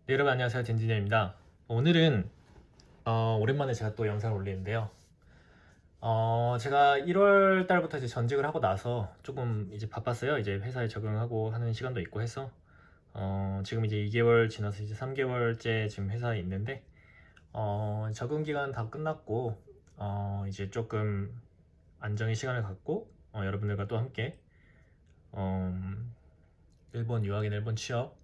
네, 여러분 안녕하세요. 젠지니어입니다. 오늘은 오랜만에 제가 또 영상을 올리는데요. 제가 1월 달부터 이제 전직을 하고 나서 조금 이제 바빴어요. 이제 회사에 적응하고 하는 시간도 있고 해서 지금 이제 2개월 지나서 이제 3개월째 지금 회사에 있는데 적응 기간 다 끝났고 이제 조금 안정의 시간을 갖고 여러분들과 또 함께 일본 유학이나 일본 취업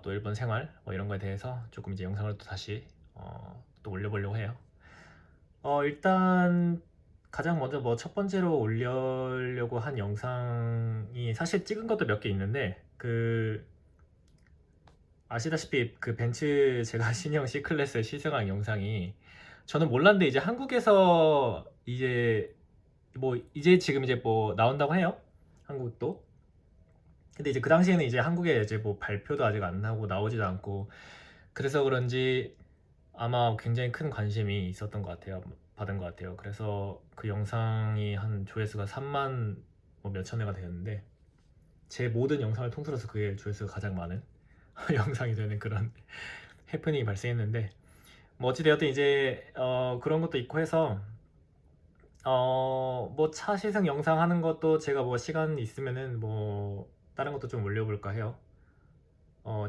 또 일본 생활 뭐 이런 거에 대해서 조금 이제 영상을 또 다시 또 올려보려고 해요. 일단 가장 먼저 뭐 첫 번째로 올려려고 한 영상이 사실 찍은 것도 몇 개 있는데 아시다시피 그 벤츠 제가 신형 C클래스 시승한 영상이 저는 몰랐는데 이제 한국에서 이제 지금 이제 뭐 나온다고 해요. 한국도. 근데 이제 그 당시에는 이제 한국에 이제 뭐 발표도 아직 안 나오고 나오지도 않고 그래서 그런지 아마 굉장히 큰 관심이 있었던 것 같아요. 받은 것 같아요. 그래서 그 영상이 한 조회수가 3만 뭐 몇천 회가 되었는데 제 모든 영상을 통틀어서 그게 조회수가 가장 많은 영상이 되는 그런 해프닝이 발생했는데 뭐 어찌되었든 이제 그런 것도 있고 해서 뭐 차 시승 영상 하는 것도 제가 뭐 시간 있으면은 뭐 다른 것도 좀 올려볼까 해요.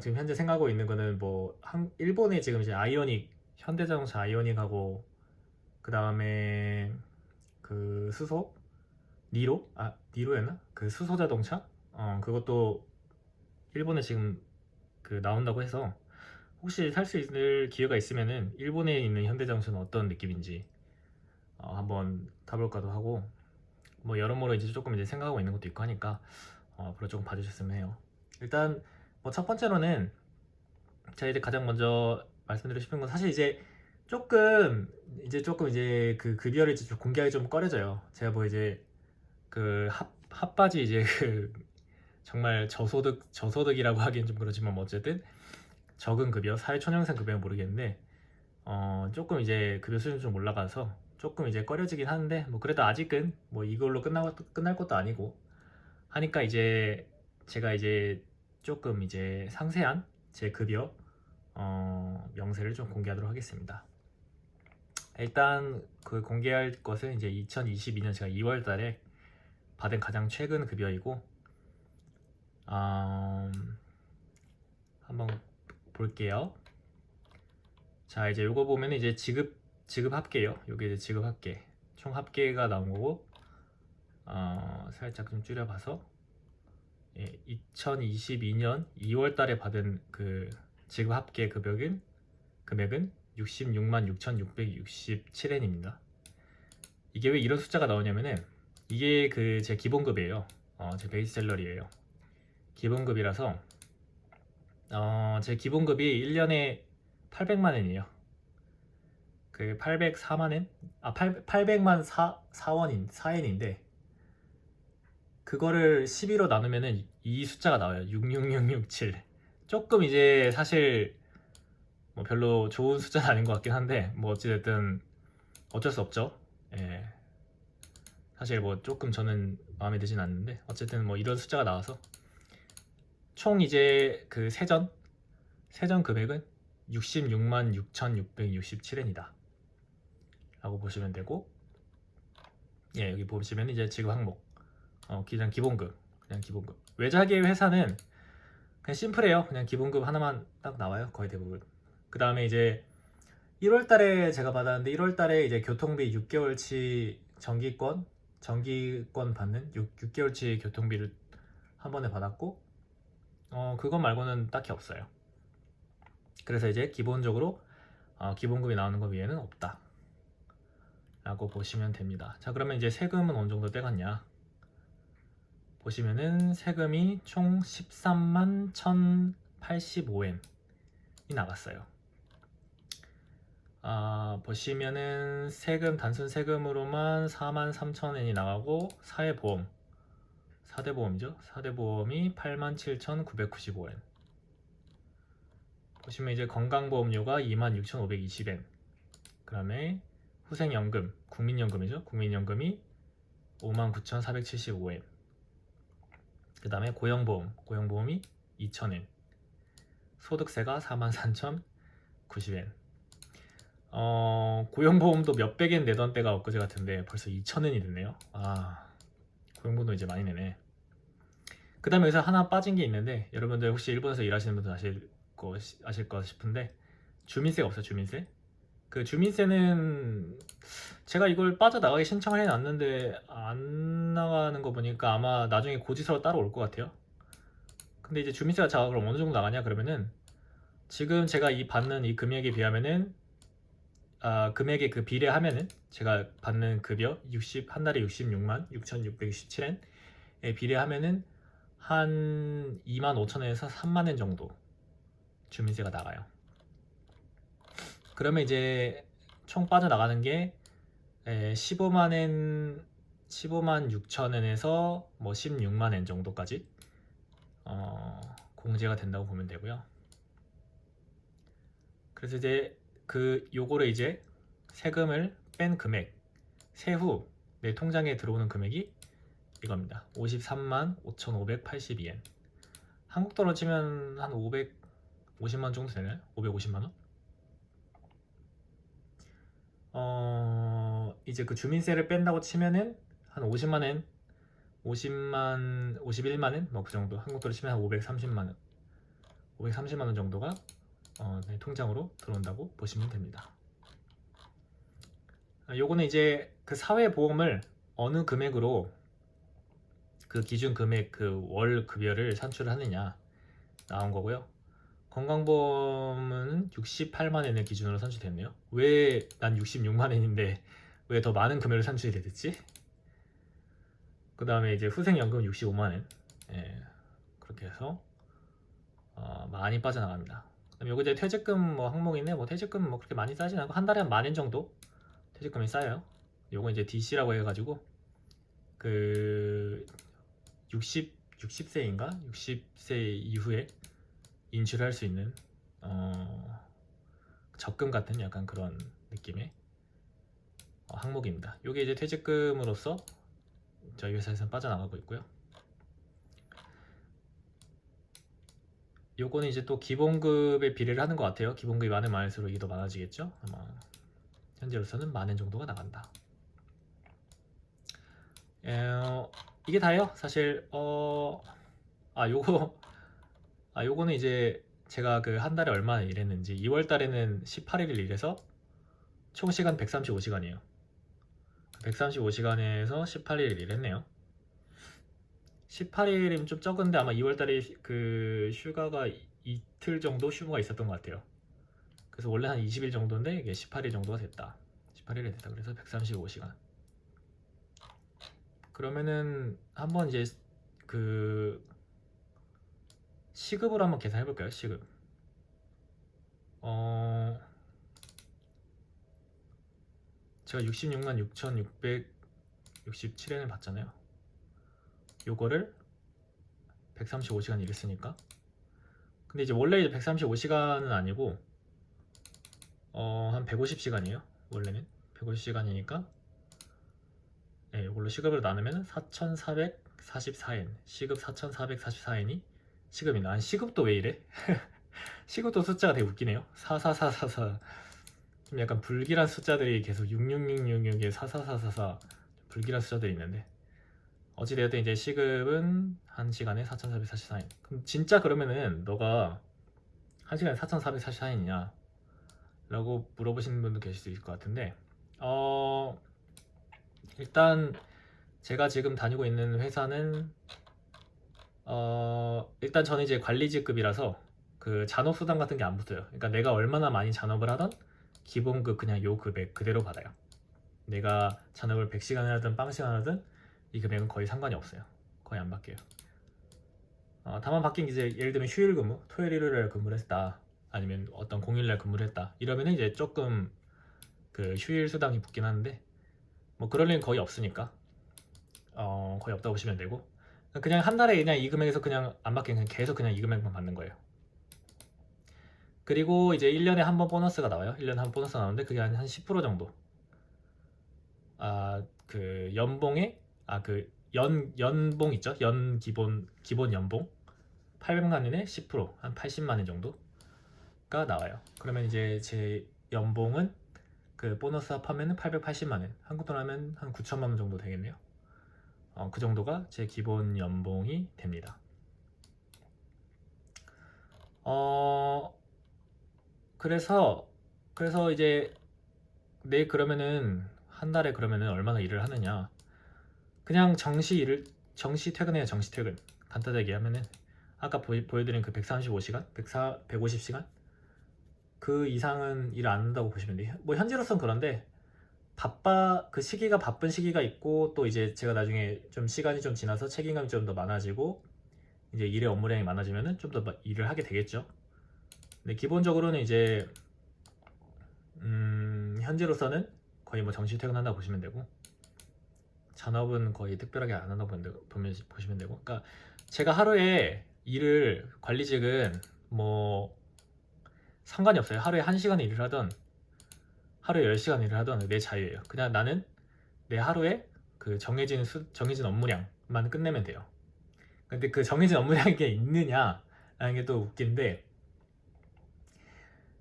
지금 현재 생각하고 있는 거는 뭐 일본에 지금 이제 아이오닉 현대자동차 아이오닉하고 그 다음에 그 수소 니로였나? 그 수소 자동차 그것도 일본에 지금 그 나온다고 해서 혹시 살 수 있을 기회가 있으면은 일본에 있는 현대자동차는 어떤 느낌인지 한번 타볼까도 하고 뭐 여러모로 이제 조금 이제 생각하고 있는 것도 있고 하니까 앞으로 조금 봐주셨으면 해요. 일단 뭐 첫 번째로는 제가 이제 가장 먼저 말씀드리고 싶은 건 사실 조금 이제 그 급여를 이제 좀 공개하기 좀 꺼려져요. 제가 뭐 이제 그 핫바지 이제 그 정말 저소득이라고 하기엔 좀 그렇지만 뭐 어쨌든 적은 급여 사회초년생 급여는 모르겠는데 조금 이제 급여 수준이 좀 올라가서 조금 이제 꺼려지긴 하는데 뭐 그래도 아직은 뭐 이걸로 끝날 것도 아니고 하니까 이제 제가 이제 조금 이제 상세한 제 급여 명세를 좀 공개하도록 하겠습니다. 일단 그 공개할 것은 이제 2022년 제가 2월 달에 받은 가장 최근 급여이고 한번 볼게요. 자, 이제 요거 보면 이제 지급 합계요. 요게 이제 지급 합계. 총 합계가 나온 거고 살짝 좀 줄여봐서 2022년 2월 달에 받은 그 지급 합계 금액은 66만 6,667엔입니다. 이게 왜 이런 숫자가 나오냐면은 이게 그 제 기본급이에요. 제 베이스 셀러리예요. 기본급이라서 제 기본급이 1년에 800만 엔이에요. 그 804만 엔? 800만 4엔인데 그거를 12로 나누면은 이 숫자가 나와요. 66667. 조금 이제 사실 뭐 별로 좋은 숫자는 아닌 것 같긴 한데 뭐 어찌됐든 어쩔 수 없죠. 예. 사실 뭐 조금 저는 마음에 들진 않는데 어쨌든 뭐 이런 숫자가 나와서 총 이제 그 세전 금액은 66만 6,667엔이다 라고 보시면 되고 여기 보시면 이제 지급 항목 그냥 기본급 외자계 회사는 그냥 심플해요. 그냥 기본급 하나만 딱 나와요. 거의 대부분. 그 다음에 이제 1월 달에 제가 받았는데 1월 달에 이제 교통비 6개월치 전기권 받는 6개월치 교통비를 한 번에 받았고 그것 말고는 딱히 없어요. 그래서 이제 기본적으로 기본급이 나오는 것 외에는 없다 라고 보시면 됩니다. 자, 그러면 이제 세금은 어느 정도 떼갔냐 보시면은 세금이 총 13만 1,085엔이 나갔어요. 보시면은 단순 세금으로만 4만 3천엔이 나가고 사회보험 4대 보험이죠. 4대 보험이 8만 7,995엔. 보시면 이제 건강보험료가 2만 6,520엔. 그 다음에 후생연금, 국민연금이죠. 국민연금이 5만 9,475엔. 그 다음에 고용보험이 2,000엔. 소득세가 43,090엔. 고용보험도 몇백엔 내던 때가 엊그제 같은데 벌써 2,000엔이 됐네요. 고용보험도 이제 많이 내네. 그 다음에 여기서 하나 빠진 게 있는데, 여러분들 혹시 일본에서 일하시는 분들 아실 거 싶은데, 주민세가 없어요. 주민세. 그 주민세는 제가 이걸 빠져나가게 신청을 해놨는데 안 나가는 거 보니까 아마 나중에 고지서로 따로 올 것 같아요. 근데 이제 주민세가 자 그럼 어느 정도 나가냐 그러면은, 지금 제가 받는 이 금액에 비하면은, 금액에 그 비례하면은 제가 받는 급여 한 달에 66만 6,667엔에 비례하면은 한 25,000엔에서 30,000엔 정도 주민세가 나가요. 그러면 이제 총 빠져나가는 게 15만 6천엔에서 뭐 16만엔 정도까지 공제가 된다고 보면 되고요. 그래서 이제 요거를 이제 세금을 뺀 금액, 세후 내 통장에 들어오는 금액이 이겁니다. 53만 5,582엔. 한국 돈으로 치면 한 550만 정도 되나요? 550만 원? 이제 그 주민세를 뺀다고 치면은 한 50만엔, 51만엔 뭐 그 정도. 한국 돈으로 치면 한 530만 원 정도가 내 통장으로 들어온다고 보시면 됩니다. 요거는 이제 그 사회보험을 어느 금액으로 그 기준 금액 그 월 급여를 산출을 하느냐 나온 거고요. 건강보험은 68만엔을 기준으로 산출됐네요. 왜 난 66만엔인데 왜 더 많은 금액을 산출이 됐지? 그 다음에 이제 후생연금 65만엔. 그렇게 해서 많이 빠져나갑니다. 그다음에 요거 이제 퇴직금 뭐 항목인데, 뭐 퇴직금 뭐 그렇게 많이 싸진 않고 한 달에 한 10,000엔 정도 퇴직금이 쌓여요. 요거 이제 DC라고 해가지고 그 60세인가 60세 이후에 인출할 수 있는 적금 같은 약간 그런 느낌의 항목입니다. 요게 이제 퇴직금으로서 저희 회사에서는 빠져나가고 있고요. 요거는 이제 또 기본급에 비례를 하는 것 같아요. 기본급이 많을수록 이게 더 많아지겠죠. 아마 현재로서는 10,000엔 정도가 나간다. 이게 다예요. 사실 요거는 이제 제가 그 한 달에 얼마나 일했는지. 2월 달에는 18일을 일해서 총 시간 135시간이에요. 135시간에서 18일 일했네요. 18일이면 좀 적은데 아마 2월달에 그 휴가가 이틀 정도 휴무가 있었던 것 같아요. 그래서 원래 한 20일 정도인데 이게 18일 정도가 됐다. 18일이 됐다. 그래서 135시간. 그러면은 한번 이제 그 시급으로 한번 계산해 볼까요? 시급. 제가 66만 6,667엔을 받잖아요. 요거를 135시간 일했으니까. 근데 이제 원래 이제 135시간은 아니고 한 150시간이에요. 원래는 150시간이니까 이걸로 시급을 나누면 4,444엔. 시급 4,444엔이 시급이나. 아니, 시급도 왜 이래? 시급도 숫자가 되게 웃기네요. 44444. 좀 약간 불길한 숫자들이 계속 66666에 44444 불길한 숫자들이 있는데, 어찌되었든 이제 시급은 1시간에 4,444엔. 그럼 진짜 그러면은 너가 1시간에 4,444엔이냐 라고 물어보시는 분도 계실 수 있을 것 같은데, 일단 제가 지금 다니고 있는 회사는 일단 저는 이제 관리직급이라서 그 잔업수당 같은 게 안 붙어요. 그러니까 내가 얼마나 많이 잔업을 하던 기본급 그냥 요 금액 그대로 받아요. 내가 잔업을 100시간을 하든 빵시간 하든 이 금액은 거의 상관이 없어요. 거의 안 바뀌어요. 다만 바뀐 게 이제 예를 들면 휴일 근무, 토요일 일요일에 근무를 했다, 아니면 어떤 공휴일날 근무를 했다 이러면 이제 조금 그 휴일 수당이 붙긴 하는데, 뭐 그럴 일은 거의 없으니까 거의 없다고 보시면 되고, 그냥 한 달에 그냥 이 금액에서 그냥 안 바뀌면 그냥 계속 그냥 이 금액만 받는 거예요. 그리고 이제 1년에 한 번 보너스가 나와요. 1년에 한 번 보너스가 나오는데 그게 한 10% 정도. 그 연봉에 그 연봉 있죠? 기본 연봉 800만 원에 10%, 한 80만 원 정도 나와요. 그러면 이제 제 연봉은 그 보너스 합하면 880만 원, 한국 돈 하면 한 9천만 원 정도 되겠네요. 그 정도가 제 기본 연봉이 됩니다. 그래서 이제 그러면은 한 달에 그러면은 얼마나 일을 하느냐? 그냥 정시 퇴근해요. 정시 퇴근. 간단하게 하면은 아까 보여드린 그 135시간, 150시간 그 이상은 일 안 한다고 보시면 돼요. 뭐 현재로선 그런데 그 시기가 바쁜 시기가 있고, 또 이제 제가 나중에 좀 시간이 좀 지나서 책임감이 좀 더 많아지고 이제 일의 업무량이 많아지면은 좀 더 일을 하게 되겠죠. 근데 기본적으로는 이제 현재로서는 거의 뭐 정시 퇴근한다고 보시면 되고, 잔업은 거의 특별하게 안 한다고 보시면 되고, 그러니까 제가 하루에 일을, 관리직은 뭐 상관이 없어요. 하루에 1시간 일을 하던 하루에 10시간 일을 하던 내 자유예요. 그냥 나는 내 하루에 그 정해진 업무량만 끝내면 돼요. 근데 그 정해진 업무량이 있느냐라는 게 또 웃긴데,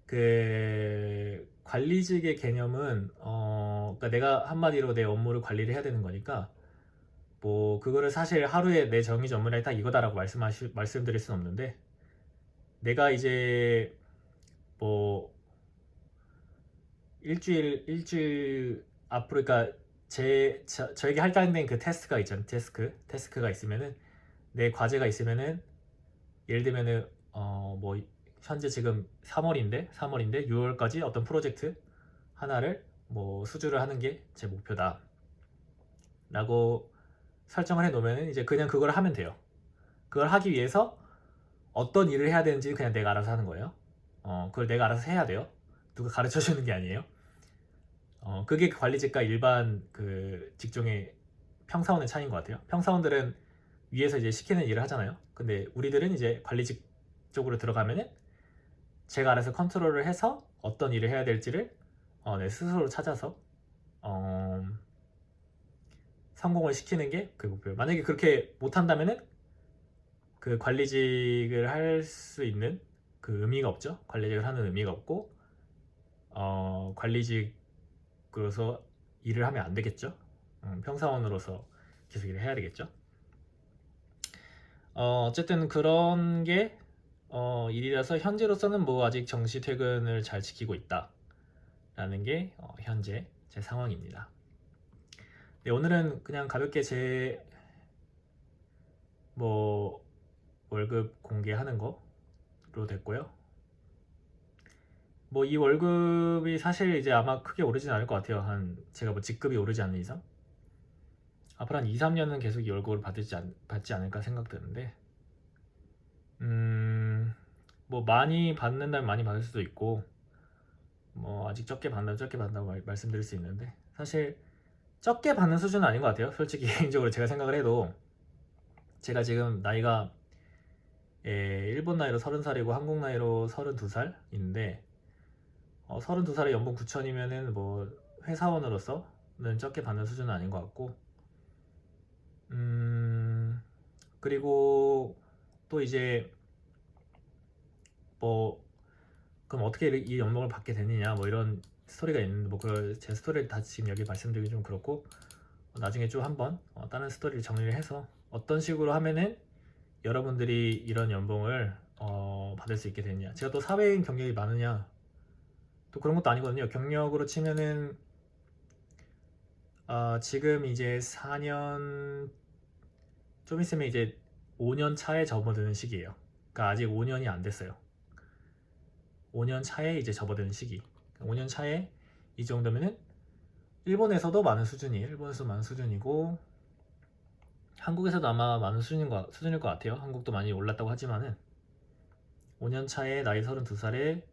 그 관리직의 개념은 그러니까 내가 한마디로 내 업무를 관리를 해야 되는 거니까, 뭐 그거를 사실 하루에 내 정해진 업무량이 딱 이거다라고 말씀드릴 수는 없는데, 내가 이제 뭐 일주일 앞으로, 그러니까 저에게 할당된 그 태스크가 있잖아요. 태스크가 있으면은, 내 과제가 있으면은, 예를 들면은 뭐 현재 지금 3월인데 6월까지 어떤 프로젝트 하나를 뭐 수주를 하는 게 제 목표다 라고 설정을 해 놓으면 이제 그냥 그걸 하면 돼요. 그걸 하기 위해서 어떤 일을 해야 되는지 그냥 내가 알아서 하는 거예요. 그걸 내가 알아서 해야 돼요. 누가 가르쳐 주는 게 아니에요. 그게 관리직과 일반 그 직종의 평사원의 차이인 것 같아요. 평사원들은 위에서 이제 시키는 일을 하잖아요. 근데 우리들은 이제 관리직 쪽으로 들어가면은 제가 알아서 컨트롤을 해서 어떤 일을 해야 될지를 내 스스로 찾아서 성공을 시키는 게 그 목표예요. 만약에 그렇게 못한다면은 그 관리직을 할 수 있는 그 의미가 없죠. 관리직을 하는 의미가 없고, 관리직으로서 일을 하면 안 되겠죠. 평사원으로서 계속 일을 해야 되겠죠. 어쨌든 그런 게 일이라서 현재로서는 뭐 아직 정시 퇴근을 잘 지키고 있다 라는 게 현재 제 상황입니다. 네, 오늘은 그냥 가볍게 제 뭐 월급 공개하는 거로 됐고요. 뭐 이 월급이 사실 이제 아마 크게 오르진 않을 것 같아요. 제가 뭐 직급이 오르지 않는 이상 앞으로 한 2, 3년은 계속 이 월급을 받지 않을까 생각되는데, 뭐 많이 받는다면 많이 받을 수도 있고, 뭐 아직 적게 받는다고 말씀드릴 수 있는데, 사실 적게 받는 수준은 아닌 것 같아요. 솔직히 개인적으로 제가 생각을 해도, 제가 지금 나이가 일본 나이로 30살이고 한국 나이로 32살인데 32살에 연봉 9천이면은 뭐 회사원으로서는 적게 받는 수준은 아닌 것 같고, 그리고 또 이제 뭐 그럼 어떻게 이 연봉을 받게 되느냐, 뭐 이런 스토리가 있는데, 뭐 그 제 스토리를 다 지금 여기 말씀드리기 좀 그렇고, 나중에 좀 한번 다른 스토리를 정리를 해서 어떤 식으로 하면은 여러분들이 이런 연봉을 받을 수 있게 되느냐, 제가 또 사회인 경력이 많으냐, 또 그런 것도 아니거든요. 경력으로 치면은 지금 이제 4년 좀 있으면 이제 5년 차에 접어드는 시기예요. 그러니까 아직 5년이 안 됐어요. 5년 차에 이제 접어드는 시기. 5년 차에 이 정도면은 일본에서도 많은 수준이고, 한국에서도 아마 많은 수준일 것 같아요. 한국도 많이 올랐다고 하지만은 5년 차에 나이 32살에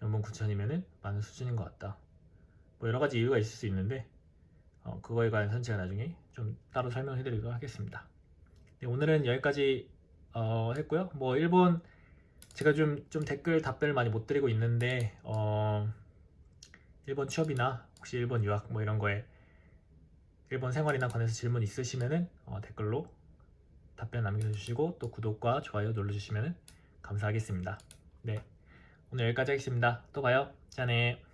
연봉 9천이면은 많은 수준인 것 같다. 뭐 여러 가지 이유가 있을 수 있는데 그거에 관해서는 제가 나중에 좀 따로 설명해 드리도록 하겠습니다. 네, 오늘은 여기까지 했고요. 뭐 일본 제가 좀 댓글 답변을 많이 못 드리고 있는데, 일본 취업이나 혹시 일본 유학 뭐 이런 거에 일본 생활이나 관해서 질문 있으시면은 댓글로 답변 남겨주시고, 또 구독과 좋아요 눌러주시면 감사하겠습니다. 네, 오늘 여기까지 하겠습니다. 또 봐요. 짠해.